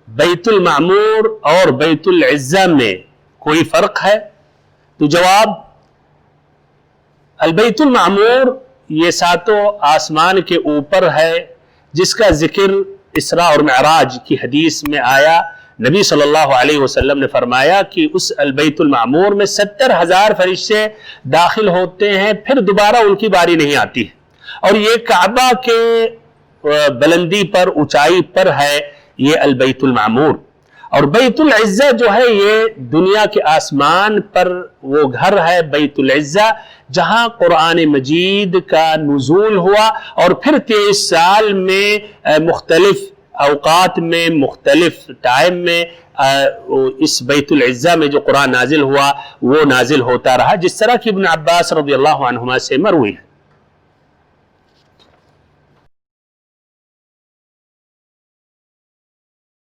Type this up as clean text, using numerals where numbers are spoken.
بیت المعمور اور بیت العزہ میں کوئی فرق ہے؟ تو جواب، البیت المعمور یہ ساتوں آسمان کے اوپر ہے، جس کا ذکر اسراء اور معراج کی حدیث میں آیا۔ نبی صلی اللہ علیہ وسلم نے فرمایا کہ اس البیت المعمور میں 70,000 فرشتے داخل ہوتے ہیں، پھر دوبارہ ان کی باری نہیں آتی ہے، اور یہ کعبہ کے بلندی پر، اونچائی پر ہے یہ البیت المعمور۔ اور بیت العزہ جو ہے یہ دنیا کے آسمان پر وہ گھر ہے بیت العزہ، جہاں قرآن مجید کا نزول ہوا، اور پھر 23 سال میں مختلف اوقات میں، مختلف ٹائم میں اس بیت العزہ میں جو قرآن نازل ہوا وہ نازل ہوتا رہا، جس طرح کہ ابن عباس رضی اللہ عنہما سے مروی ہے۔